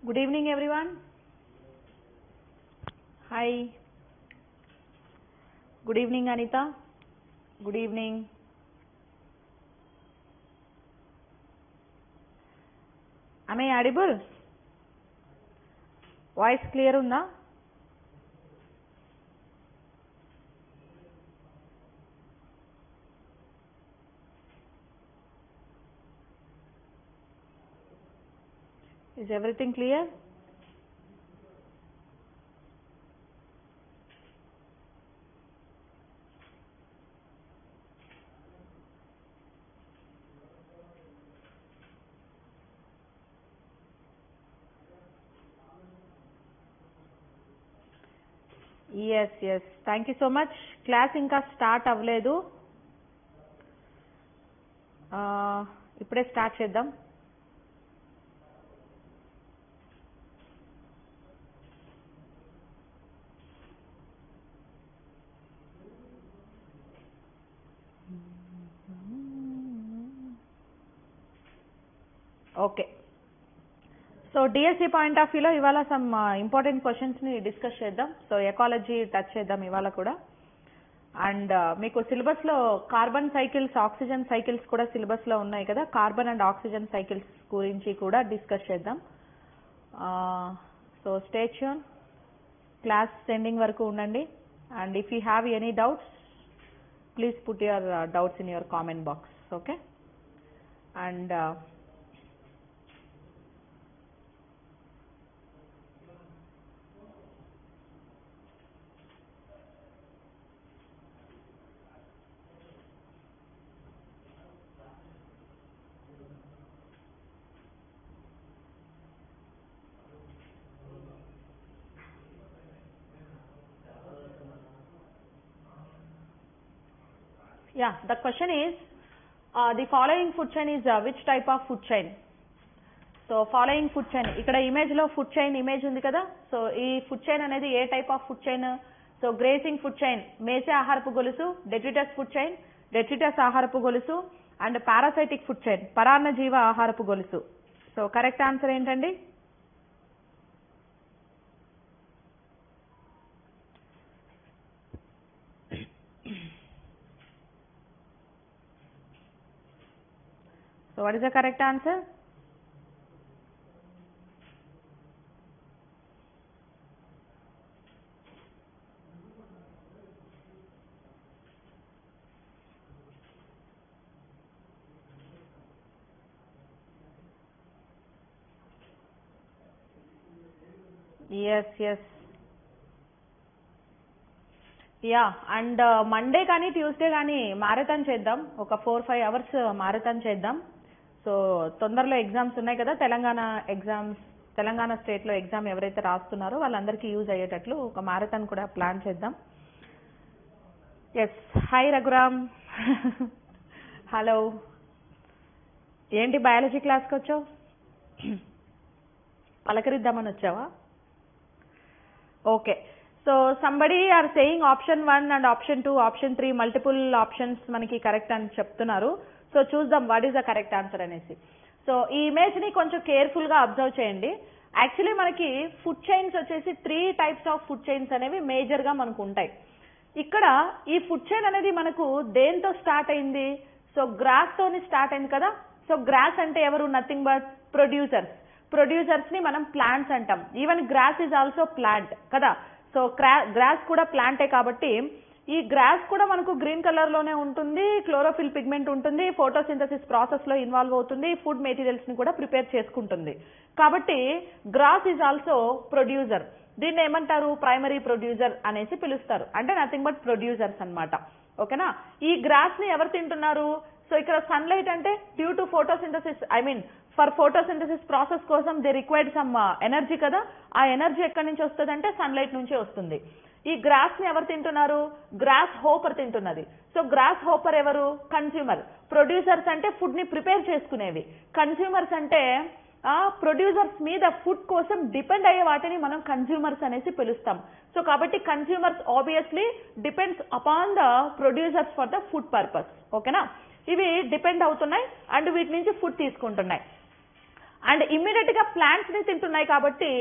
Good evening, everyone. Hi. Good evening, Anita. Good evening. Am I audible? Voice clear unda? Is everything clear? Yes. Thank you so much. Class ఇంకా start అవ్వలేదు. ఇప్పుడే start చేద్దాం. Okay. So DSC point of వ్యూలో ఇవాళ some important క్వశ్చన్స్ని discuss చేద్దాం. So ecology touch చేద్దాం ఇవాళ కూడా. అండ్ మీకు సిలబస్లో కార్బన్ సైకిల్స్, ఆక్సిజన్ సైకిల్స్ కూడా సిలబస్లో ఉన్నాయి కదా. కార్బన్ అండ్ ఆక్సిజన్ సైకిల్స్ గురించి కూడా డిస్కస్ చేద్దాం. So stay tune, class ending వరకు ఉండండి. And if you have any doubts please put your doubts in your comment box. Okay. And yeah, the question is the following food chain is which type of food chain? So following food chain, ఇక్కడ image లో food chain image ఉంది కదా. So ఈ food chain అనేది ఏ type of food chain? So grazing food chain, మేసే ఆహారపు గొలుసు, డెట్రిటస్ ఫుడ్ చైన్, డెట్రిటస్ ఆహారపు గొలుసు, అండ్ పారాసైటిక్ ఫుడ్ చైన్, పరాన్నజీవ ఆహారపు గొలుసు. సో కరెక్ట్ ఆన్సర్ ఏంటండి? So what is the correct answer? Yes. Yeah, and Monday కానీ ట్యూస్డే కానీ మారథాన్ చేద్దాం. ఒక 4-5 అవర్స్ మారథాన్ చేద్దాం. సో తొందరలో ఎగ్జామ్స్ ఉన్నాయి కదా, తెలంగాణ స్టేట్లో ఎగ్జామ్ ఎవరైతే రాస్తున్నారో వాళ్ళందరికీ యూజ్ అయ్యేటట్లు ఒక మారథాన్ కూడా ప్లాన్ చేద్దాం. Yes, hi Raghuram. హలో, ఏంటి బయాలజీ క్లాస్కి వచ్చావు? పలకరిద్దామని వచ్చావా? Okay. So somebody are saying option 1 and option 2, option 3 multiple options మనకి కరెక్ట్ అని చెప్తున్నారు. సో చూద్దాం what is the correct answer అనేసి. సో ఈ ఇమేజ్ ని కొంచెం కేర్ఫుల్ గా అబ్జర్వ్ చేయండి. యాక్చువల్లీ మనకి ఫుడ్ చైన్స్ వచ్చేసి 3 టైప్స్ ఆఫ్ ఫుడ్ చైన్స్ అనేవి మేజర్ గా మనకు ఉంటాయి. ఇక్కడ ఈ ఫుడ్ చైన్ అనేది మనకు దేంతో స్టార్ట్ అయింది? సో గ్రాస్ తోని స్టార్ట్ అయింది కదా. సో గ్రాస్ అంటే ఎవరు? నథింగ్ బట్ ప్రొడ్యూసర్స్ ని మనం ప్లాంట్స్ అంటాం. Even grass is also plant కదా. సో గ్రాస్ కూడా ప్లాంటే కాబట్టి ఈ గ్రాస్ కూడా మనకు గ్రీన్ కలర్ లోనే ఉంటుంది, క్లోరోఫిల్ పిగ్మెంట్ ఉంటుంది, ఫోటోసింథసిస్ ప్రాసెస్ లో ఇన్వాల్వ్ అవుతుంది, ఫుడ్ మెటీరియల్స్ ని కూడా ప్రిపేర్ చేసుకుంటుంది. కాబట్టి గ్రాస్ ఈజ్ ఆల్సో ప్రొడ్యూసర్. దీన్ని ఏమంటారు? ప్రైమరీ ప్రొడ్యూసర్ అనేసి పిలుస్తారు. అంటే నథింగ్ బట్ ప్రొడ్యూసర్స్ అన్నమాట. ఓకేనా? ఈ గ్రాస్ ని ఎవరు తింటున్నారు? సో ఇక్కడ సన్లైట్ అంటే due to photosynthesis, for photosynthesis process కోసం దే రిక్వైర్డ్ సమ్ ఎనర్జీ కదా. ఆ ఎనర్జీ ఎక్కడి నుంచి వస్తుంది అంటే సన్లైట్ నుంచే వస్తుంది. ఈ గ్రాస్ ని ఎవరు తింటున్నారు? గ్రాస్ హోపర్ తింటున్నది. సో గ్రాస్ హోపర్ ఎవరు? కన్స్యూమర్. ప్రొడ్యూసర్స్ అంటే ఫుడ్ ని ప్రిపేర్ చేసుకునేవి. కన్స్యూమర్స్ అంటే ప్రొడ్యూసర్స్ మీద ఫుడ్ కోసం డిపెండ్ అయ్యే వాటిని మనం కన్స్యూమర్స్ అనేసి పిలుస్తాం. సో కాబట్టి consumers obviously depends upon the producers for the food purpose. ఓకేనా? ఇవి డిపెండ్ అవుతున్నాయి అండ్ వీటి నుంచి ఫుడ్ తీసుకుంటున్నాయి. అండ్ ఇమ్మీడియట్ గా ప్లాంట్స్ ని తింటున్నాయి కాబట్టి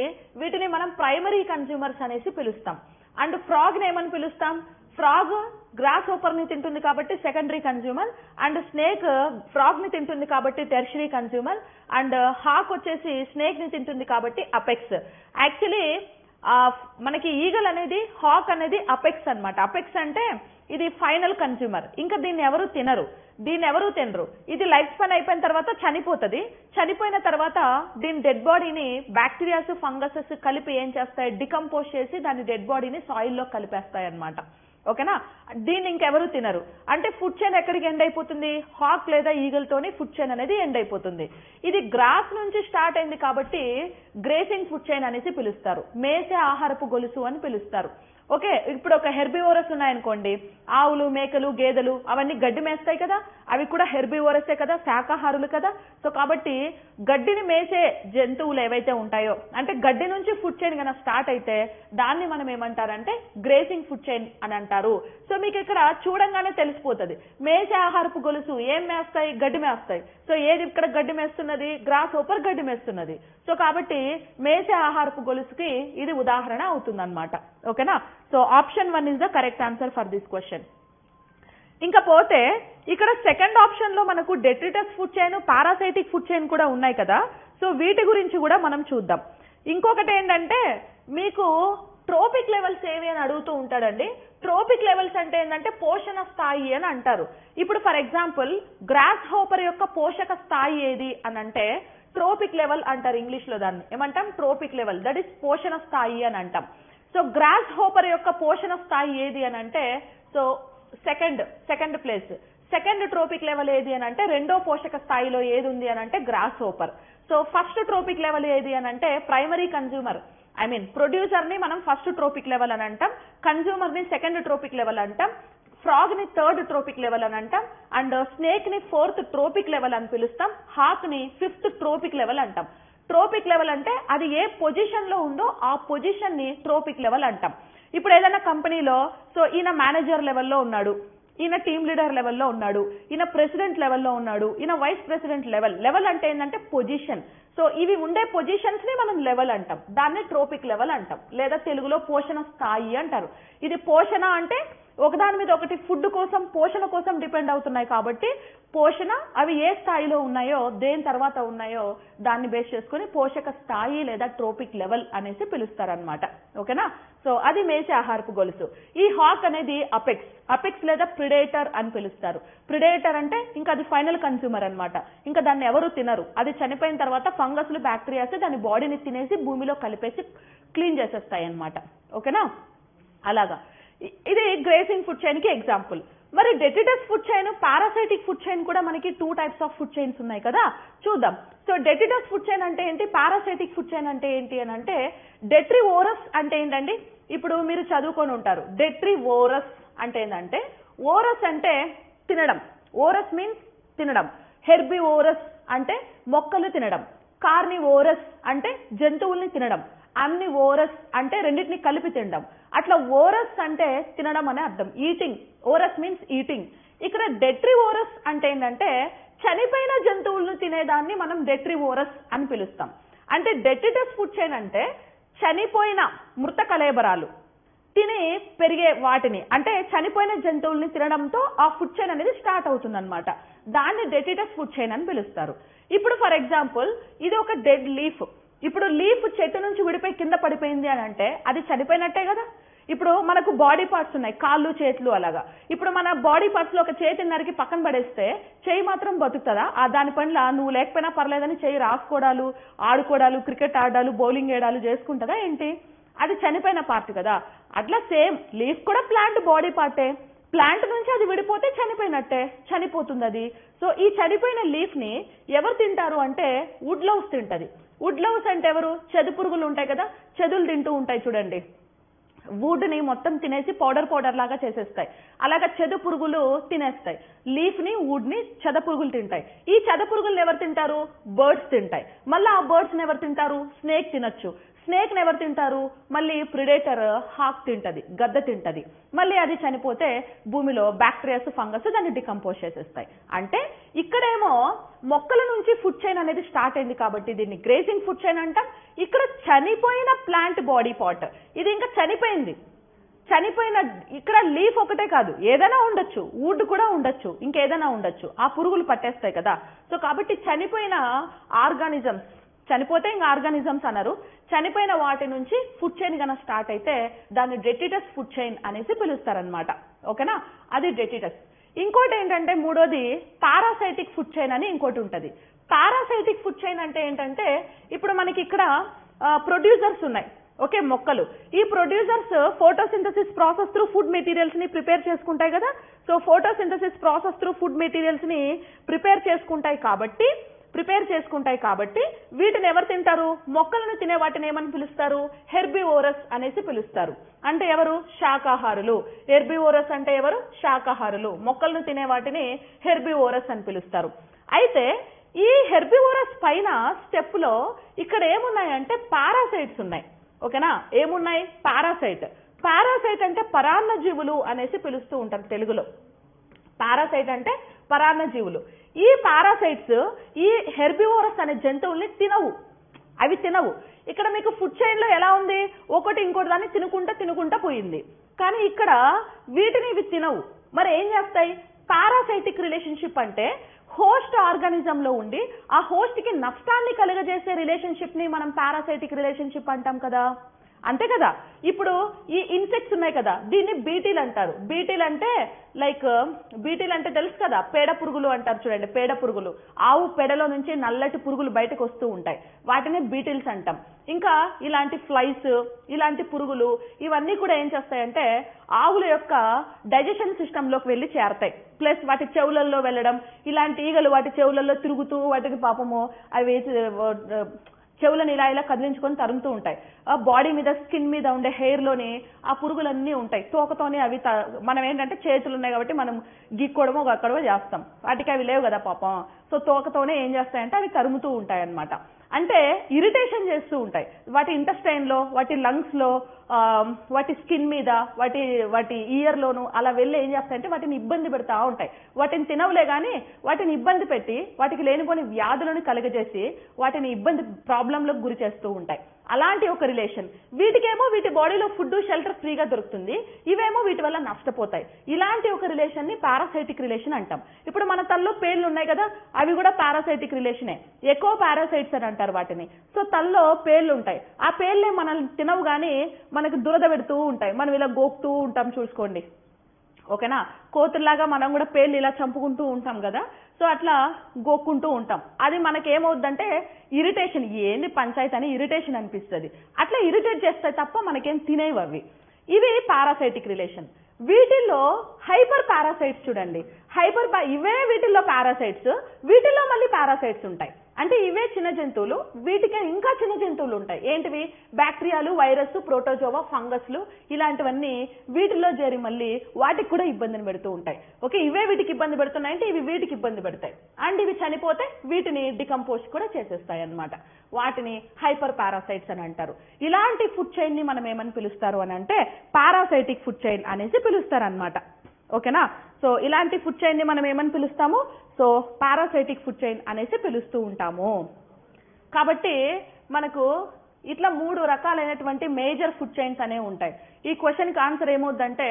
వీటిని మనం ప్రైమరీ కన్స్యూమర్స్ అనేసి పిలుస్తాం. అండ్ ఫ్రాగ్ ని ఏమని పిలుస్తాం? ఫ్రాగ్ గ్రాస్ హోపర్ ని తింటుంది కాబట్టి secondary consumer, and snake frog ని తింటుంది కాబట్టి టెర్షరీ కన్స్యూమర్, అండ్ హాక్ వచ్చేసి స్నేక్ ని తింటుంది కాబట్టి అపెక్స్. యాక్చువల్లీ మనకి ఈగల్ అనేది, హాక్ అనేది అపెక్స్ అన్నమాట. అపెక్స్ అంటే ఇది ఫైనల్ కన్స్యూమర్, ఇంకా దీన్ని ఎవరు తినరు, తినరు. ఇది లైఫ్ స్పాన్ అయిపోయిన తర్వాత చనిపోతుంది. చనిపోయిన తర్వాత దీని డెడ్ బాడీని బ్యాక్టీరియాస్, ఫంగసెస్ కలిపి ఏం చేస్తాయి? డికంపోజ్ చేసి దాని డెడ్ బాడీని సాయిల్లో కలిపేస్తాయి అన్నమాట. ఓకేనా? దీన్ని ఇంకెవరు తినరు. అంటే ఫుడ్ చైన్ ఎక్కడికి ఎండ్ అయిపోతుంది? హాక్ లేదా ఈగల్ తోని ఫుడ్ చైన్ అనేది ఎండ్ అయిపోతుంది. ఇది గ్రాస్ నుంచి స్టార్ట్ అయింది కాబట్టి గ్రేసింగ్ ఫుడ్ చైన్ అనేసి పిలుస్తారు. మేసే ఆహారపు గొలుసు అని పిలుస్తారు. ఓకే, ఇప్పుడు ఒక హెర్బివోరస్ ఉన్నాయనుకోండి, ఆవులు, మేకలు, గేదెలు అవన్నీ గడ్డి మేస్తాయి కదా, అవి కూడా హెర్బివోరసే కదా, శాకాహారులు కదా. సో కాబట్టి గడ్డిని మేసే జంతువులు ఏవైతే ఉంటాయో, అంటే గడ్డి నుంచి ఫుడ్ చైన్ కనుక స్టార్ట్ అయితే దాన్ని మనం ఏమంటారంటే గ్రేసింగ్ ఫుడ్ చైన్ అని అంటారు. సో మీకు ఇక్కడ చూడంగానే తెలిసిపోతుంది, మేసే ఆహారపు గొలుసు ఏం మేస్తాయి? గడ్డి మేస్తాయి. సో ఏది ఇక్కడ గడ్డి మేస్తున్నది? గ్రాస్ హోపర్ గడ్డి మేస్తున్నది. సో కాబట్టి మేసే ఆహారపు గొలుసుకి ఇది ఉదాహరణ అవుతుంది అన్నమాట. ఓకేనా? So option 1 is the correct answer for this question. ఇంకా పోతే ఇక్కడ సెకండ్ ఆప్షన్ లో మనకు detritus food chain, parasitic food chain కూడా ఉన్నాయి కదా. సో వీటి గురించి కూడా మనం చూద్దాం. ఇంకొకటి ఏంటంటే మీకు ట్రోపిక్ లెవెల్స్ ఏవి అని అడుగుతూ ఉంటాడండి. ట్రోపిక్ లెవెల్స్ అంటే ఏంటంటే పోషణ స్థాయి అని అంటారు. ఇప్పుడు ఫర్ ఎగ్జాంపుల్ గ్రాస్ హోపర్ యొక్క పోషక స్థాయి ఏది అని అంటే ట్రోపిక్ లెవెల్ అంటారు. ఇంగ్లీష్ లో దాన్ని ఏమంటాం? ట్రోపిక్ లెవెల్, దట్ ఈస్ పోషణ స్థాయి అని అంటాం. సో గ్రాస్ హోపర్ యొక్క పోషణ స్థాయి ఏది అని అంటే so second place. Second tropic level ఏది అని అంటే రెండో పోషక స్థాయిలో ఏది ఉంది అని అంటే grasshopper. So first trophic level ఏది అని అంటే ప్రైమరీ కన్స్యూమర్, ప్రొడ్యూసర్ ని మనం ఫస్ట్ ట్రోపిక్ లెవెల్ అని అంటాం, కన్స్యూమర్ ని సెకండ్ ట్రోపిక్ లెవెల్ అంటాం, ఫ్రాగ్ ని థర్డ్ ట్రోపిక్ లెవెల్ అని అంటాం, అండ్ స్నేక్ ని ఫోర్త్ ట్రోపిక్ లెవెల్ అని పిలుస్తాం, హాక్ ని ఫిఫ్త్ ట్రోపిక్ లెవెల్ అంటాం. ట్రోపిక్ లెవెల్ అంటే అది ఏ పొజిషన్ లో ఉందో ఆ పొజిషన్ ని ట్రోపిక్ లెవెల్ అంటాం. ఇప్పుడు ఏదైనా కంపెనీలో సో ఈయన మేనేజర్ లెవెల్లో ఉన్నాడు, ఈయన టీమ్ లీడర్ లెవెల్లో ఉన్నాడు, ఈయన ప్రెసిడెంట్ లెవెల్లో ఉన్నాడు, ఈయన వైస్ ప్రెసిడెంట్ లెవెల్ అంటే ఏంటంటే పొజిషన్. సో ఇవి ఉండే పొజిషన్స్ ని మనం లెవెల్ అంటాం, దాన్ని ట్రోపిక్ లెవెల్ అంటాం, లేదా తెలుగులో పోషణ స్థాయి అంటారు. ఇది పోషణ అంటే ఒకదాని మీద ఒకటి ఫుడ్ కోసం, పోషణ కోసం డిపెండ్ అవుతున్నాయి కాబట్టి పోషణ అవి ఏ స్థాయిలో ఉన్నాయో, దేని తర్వాత ఉన్నాయో దాన్ని బేస్ చేసుకుని పోషక స్థాయి లేదా ట్రోపిక్ లెవెల్ అనేసి పిలుస్తారనమాట. ఓకేనా? సో అది మేసే ఆహారపు గొలుసు. ఈ హాక్ అనేది అపెక్స్ లేదా ప్రిడేటర్ అని పిలుస్తారు. ప్రిడేటర్ అంటే ఇంకా అది ఫైనల్ కన్స్యూమర్ అన్నమాట, ఇంకా దాన్ని ఎవరు తినరు. అది చనిపోయిన తర్వాత ఫంగస్లు, బ్యాక్టీరియాస్ దాని బాడీని తినేసి భూమిలో కలిపేసి క్లీన్ చేసేస్తాయి అన్నమాట. ఓకేనా? అలాగా ఇది గ్రేసింగ్ ఫుడ్ చైన్ కి ఎగ్జాంపుల్. మరి detritus food chain, parasitic food chain కూడా మనకి 2 types ఆఫ్ ఫుడ్ చైన్స్ ఉన్నాయి కదా, చూద్దాం. సో డెట్రిటస్ ఫుడ్ చైన్ అంటే ఏంటి, పారాసైటిక్ ఫుడ్ చైన్ అంటే ఏంటి అని అంటే డెట్రివోరస్ అంటే ఏంటండి, ఇప్పుడు మీరు చదువుకొని ఉంటారు. డెట్రివోరస్ అంటే ఏంటంటే ఓరస్ అంటే తినడం, ఓరస్ మీన్స్ తినడం. హెర్బివోరస్ అంటే మొక్కలు తినడం, కార్నివోరస్ అంటే జంతువుల్ని తినడం, అమ్నివోరస్ అంటే రెండింటిని కలిపి తినడం. అట్లా ఓరస్ అంటే తినడం అనే అర్థం, ఈటింగ్. Aorus means eating. ఇక్కడ డెట్రివోరస్ అంటే ఏంటంటే చనిపోయిన జంతువులను తినేదాన్ని మనం డెట్రివోరస్ అని పిలుస్తాం. అంటే డెట్రిటస్ ఫుడ్ చైన్ అంటే చనిపోయిన మృత కళేబరాలు తిని పెరిగే వాటిని, అంటే చనిపోయిన జంతువుల్ని తినడంతో ఆ ఫుడ్ చైన్ అనేది స్టార్ట్ అవుతుంది అనమాట. దాన్ని డెట్రిటస్ ఫుడ్ చైన్ అని పిలుస్తారు. ఇప్పుడు ఫర్ ఎగ్జాంపుల్ ఇది ఒక డెడ్ లీఫ్. ఇప్పుడు లీఫ్ చెట్టు నుంచి విడిపోయి కింద పడిపోయింది అని అంటే అది చనిపోయినట్టే కదా. ఇప్పుడు మనకు బాడీ పార్ట్స్ ఉన్నాయి, కాళ్ళు, చేతులు, అలాగా. ఇప్పుడు మన బాడీ పార్ట్స్ లో ఒక చేతిని నరికి పక్కన పడేస్తే చేయి మాత్రం బతుకుతుందా? దాని పనిలో నువ్వు లేకపోయినా పర్లేదని చేయి రాసుకోవడాలు, ఆడుకోవడాలు, క్రికెట్ ఆడాలు, బౌలింగ్ వేయడాలు చేసుకుంటుందా ఏంటి? అది చనిపోయిన పార్ట్ కదా. అట్లా సేమ్ లీఫ్ కూడా ప్లాంట్ బాడీ పార్టే. ప్లాంట్ నుంచి అది విడిపోతే చనిపోయినట్టే, చనిపోతుంది అది. సో ఈ చనిపోయిన లీఫ్ ని ఎవరు తింటారు అంటే వుడ్ లవ్స్ తింటది. వుడ్ లవ్స్ అంటే ఎవరు? చెదు పురుగులు ఉంటాయి కదా, చెదులు తింటూ ఉంటాయి చూడండి. వుడ్ ని మొత్తం తినేసి పౌడర్ లాగా చేసేస్తాయి. అలాగా చెద పురుగులు తినేస్తాయి. లీఫ్ ని, వుడ్ ని చెద పురుగులు తింటాయి. ఈ చెద పురుగులను ఎవరు తింటారు? బర్డ్స్ తింటాయి. మళ్ళీ ఆ బర్డ్స్ ని ఎవరు తింటారు? స్నేక్ తినొచ్చు. స్నేక్ని ఎవరు తింటారు? మళ్ళీ ప్రిడేటర్ హాక్ తింటది, గద్ద తింటది. మళ్ళీ అది చనిపోతే భూమిలో బ్యాక్టీరియాస్, ఫంగస్ దాన్ని డికంపోజ్ చేసేస్తాయి. అంటే ఇక్కడేమో మొక్కల నుంచి ఫుడ్ చైన్ అనేది స్టార్ట్ అయింది కాబట్టి దీన్ని గ్రేజింగ్ ఫుడ్ చైన్ అంటాం. ఇక్కడ చనిపోయిన ప్లాంట్ బాడీ పార్ట్, ఇది ఇంకా చనిపోయింది. ఇక్కడ లీఫ్ ఒకటే కాదు, ఏదైనా ఉండొచ్చు, వుడ్ కూడా ఉండొచ్చు, ఇంకేదైనా ఉండొచ్చు, ఆ పురుగులు పట్టేస్తాయి కదా. సో కాబట్టి చనిపోయిన ఆర్గానిజమ్స్, చనిపోతే ఇంకా ఆర్గానిజమ్స్ అన్నారు, చనిపోయిన వాటి నుంచి ఫుడ్ చైన్ కనుక స్టార్ట్ అయితే దాన్ని డెట్రిటస్ ఫుడ్ చైన్ అనేసి పిలుస్తారనమాట. ఓకేనా, అది డెట్రిటస్. ఇంకోటి ఏంటంటే మూడోది పారాసైటిక్ ఫుడ్ చైన్ అని ఇంకోటి ఉంటుంది. పారాసైటిక్ ఫుడ్ చైన్ అంటే ఏంటంటే ఇప్పుడు మనకి ఇక్కడ ప్రొడ్యూసర్స్ ఉన్నాయి, ఓకే, మొక్కలు. ఈ producers photosynthesis process through food materials ని ప్రిపేర్ చేసుకుంటాయి కదా. So photosynthesis process through food materials ని ప్రిపేర్ చేసుకుంటాయి కాబట్టి వీటిని ఎవరు తింటారు? మొక్కలను తినే వాటిని ఏమని పిలుస్తారు? హెర్బివోరస్ అనేసి పిలుస్తారు. అంటే ఎవరు? శాకాహారులు. హెర్బివోరస్ అంటే ఎవరు? శాకాహారులు. మొక్కలను తినే వాటిని హెర్బివోరస్ అని పిలుస్తారు. అయితే ఈ హెర్బివోరస్ పైన స్టెప్ లో ఇక్కడ ఏమున్నాయంటే పారాసైట్స్ ఉన్నాయి. ఓకేనా, ఏమున్నాయి? పారాసైట్ అంటే పరాన్న జీవులు అనేసి పిలుస్తూ ఉంటారు తెలుగులో. పారాసైట్ అంటే పరాన్న జీవులు. ఈ పారాసైట్స్ ఈ హెర్బివోరస్ అనే జంతువుల్ని అవి తినవు. ఇక్కడ మీకు ఫుడ్ చైన్ లో ఎలా ఉంది? ఒకటి ఇంకోటి దాన్ని తినుకుంటా పోయింది. కానీ ఇక్కడ వీటిని ఇవి తినవు. మరి ఏం చేస్తాయి? పారాసైటిక్ రిలేషన్షిప్ అంటే హోస్ట్ ఆర్గానిజం లో ఉండి ఆ హోస్ట్ కి నష్టాన్ని కలుగజేసే రిలేషన్షిప్ ని మనం పారాసైటిక్ రిలేషన్షిప్ అంటాం కదా. అంతే కదా. ఇప్పుడు ఈ ఇన్సెక్ట్స్ ఉన్నాయి కదా, దీన్ని బీటీలు అంటారు. బీటీలు అంటే తెలుసు కదా, పేడ పురుగులు అంటారు చూడండి. పేడ పురుగులు, ఆవు పెడలో నుంచి నల్లటి పురుగులు బయటకు వస్తూ ఉంటాయి, వాటిని బీటిల్స్ అంటాం. ఇంకా ఇలాంటి ఫ్లైస్, ఇలాంటి పురుగులు ఇవన్నీ కూడా ఏం చేస్తాయంటే ఆవుల యొక్క డైజెషన్ సిస్టమ్ లోకి వెళ్ళి చేరతాయి. ప్లస్ వాటి చెవులలో వెళ్ళడం, ఇలాంటి ఈగలు వాటి చెవులలో తిరుగుతూ వాటికి పాపము అవి చెవులను ఇలా కదిలించుకొని తరుముతూ ఉంటాయి. బాడీ మీద, స్కిన్ మీద ఉండే హెయిర్ లోని ఆ పురుగులన్నీ ఉంటాయి. తోకతోనే అవి మనం ఏంటంటే చేతులు ఉన్నాయి కాబట్టి మనం గిక్కోవడమో గక్కడమో చేస్తాం, వాటికి అవి లేవు కదా పాపం. సో తోకతోనే ఏం చేస్తాయంటే అవి తరుముతూ ఉంటాయి అన్నమాట. అంటే ఇరిటేషన్ చేస్తూ ఉంటాయి. వాటి ఇంటెస్టైన్ లో, వాటి లంగ్స్ లో, వాటి స్కిన్ మీద, వాటి ఇయర్ లోను అలా వెళ్ళి ఏం చేస్తాయంటే వాటిని ఇబ్బంది పెడతా ఉంటాయి. వాటిని తినవులే గానీ వాటిని ఇబ్బంది పెట్టి వాటికి లేనిపోని వ్యాధులను కలుగజేసి వాటిని ప్రాబ్లంలకు గురి చేస్తూ ఉంటాయి. అలాంటి ఒక రిలేషన్. వీటికేమో వీటి బాడీలో ఫుడ్, షెల్టర్ ఫ్రీగా దొరుకుతుంది, ఇవేమో వీటి వల్ల నష్టపోతాయి. ఇలాంటి ఒక రిలేషన్ ని పారాసైటిక్ రిలేషన్ అంటాం. ఇప్పుడు మన తల్లో పేర్లు ఉన్నాయి కదా, అవి కూడా పారాసైటిక్ రిలేషనే. ఎకో పారాసైట్స్ అని అంటారు వాటిని. సో తల్లో పేర్లు ఉంటాయి, ఆ పేర్లే మనల్ని తినవు కానీ మనకు దురద పెడుతూ ఉంటాయి. మనం ఇలా గోకుతూ ఉంటాం చూసుకోండి. ఓకేనా, కోతుల్లాగా మనం కూడా పేర్లు ఇలా చంపుకుంటూ ఉంటాం కదా. సో అట్లా గోక్కుంటూ ఉంటాం. అది మనకేమవుద్దంటే ఇరిటేషన్, ఏంది పంచాయతీ అని ఇరిటేషన్ అనిపిస్తుంది. అట్లా ఇరిటేట్ చేస్తాయి తప్ప మనకేం తినేవి అవి. ఇవి పారాసైటిక్ రిలేషన్. వీటిల్లో హైపర్ పారాసైట్స్ చూడండి. ఇవే వీటిల్లో పారాసైట్స్, వీటిల్లో మళ్ళీ పారాసైట్స్ ఉంటాయి. అంటే ఇవే చిన్న జంతువులు, వీటికే ఇంకా చిన్న జంతువులు ఉంటాయి. ఏంటివి? బ్యాక్టీరియాలు, వైరస్, ప్రోటోజోవా, ఫంగస్లు ఇలాంటివన్నీ వీటిల్లో చేరి మళ్ళీ వాటికి కూడా ఇబ్బందిని పెడుతూ ఉంటాయి. ఓకే, ఇవే వీటికి ఇబ్బంది పెడుతున్నాయి అంటే ఇవి వీటికి ఇబ్బంది పెడతాయి. అండ్ ఇవి చనిపోతే వీటిని డికంపోజ్ కూడా చేసేస్తాయి అన్నమాట. వాటిని హైపర్ పారాసైట్స్ అని అంటారు. ఇలాంటి ఫుడ్ చైన్ ని మనం ఏమని పిలుస్తారు అని అంటే పారాసైటిక్ ఫుడ్ చైన్ అనేసి పిలుస్తారు అన్నమాట. ఓకేనా, సో ఇలాంటి ఫుడ్ చైన్ ని మనం ఏమని పిలుస్తాము? సో పారాసైటిక్ ఫుడ్ చైన్ అనేసి పిలుస్తూ ఉంటాము. కాబట్టి మనకు ఇట్లా 3 రకాలైనటువంటి మేజర్ ఫుడ్ చైన్స్ అనేవి ఉంటాయి. ఈ క్వశ్చన్ కి ఆన్సర్ ఏమవుద్దంటే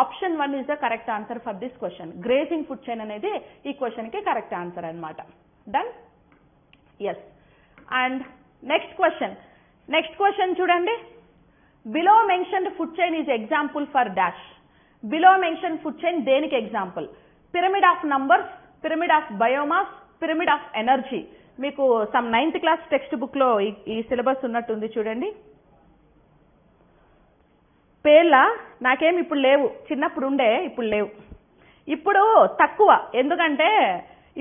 option 1 is the correct answer for this question. Grazing food chain అనేది ఈ క్వశ్చన్ కి కరెక్ట్ ఆన్సర్ అన్నమాట. Done? Yes. And next question చూడండి. Below mentioned food chain is example for dash. Below mention food chain దేనికి example? Pyramid of numbers, pyramid of biomass, pyramid of energy. మీకు some 9th class text book లో ఈ syllabus ఉన్నట్టుంది చూడండి. పేర్ల నాకేం ఇప్పుడు లేవు, చిన్నప్పుడు ఉండే, ఇప్పుడు లేవు. ఇప్పుడు తక్కువ, ఎందుకంటే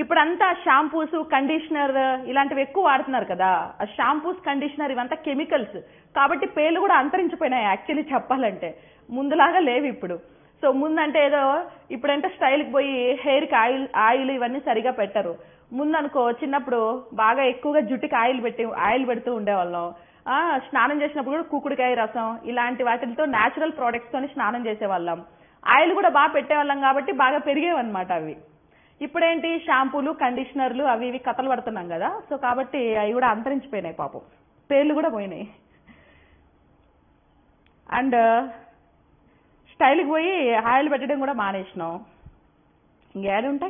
ఇప్పుడంతా షాంపూస్, కండిషనర్ ఇలాంటివి ఎక్కువ వాడుతున్నారు కదా. ఆ షాంపూస్, కండిషనర్ ఇవంతా కెమికల్స్ కాబట్టి పేర్లు కూడా అంతరించిపోయినాయి యాక్చువల్లీ చెప్పాలంటే. ముందులాగా లేవు ఇప్పుడు. సో ముందంటే ఏదో, ఇప్పుడంటే స్టైల్కి పోయి హెయిర్కి ఆయిల్ ఇవన్నీ సరిగా పెట్టరు. ముందనుకో చిన్నప్పుడు బాగా ఎక్కువగా జుట్టుకి ఆయిల్ పెడుతూ ఉండేవాళ్ళం. స్నానం చేసినప్పుడు కూడా కూకుడికాయ రసం ఇలాంటి వాటితో న్యాచురల్ ప్రోడక్ట్స్ తోని స్నానం చేసేవాళ్ళం. ఆయిల్ కూడా బాగా పెట్టేవాళ్ళం కాబట్టి బాగా పెరిగేవన్నమాట అవి. ఇప్పుడేంటి షాంపూలు కండిషనర్లు అవి ఇవి కథలు పడుతున్నాం కదా, సో కాబట్టి అవి కూడా అంతరించిపోయినాయి పాపం, పేర్లు కూడా పోయినాయి. అండ్ స్టైల్కి పోయి ఆయిల్ పెట్టడం కూడా మానేసినాం. ఇంకేడు ఉంటాయి.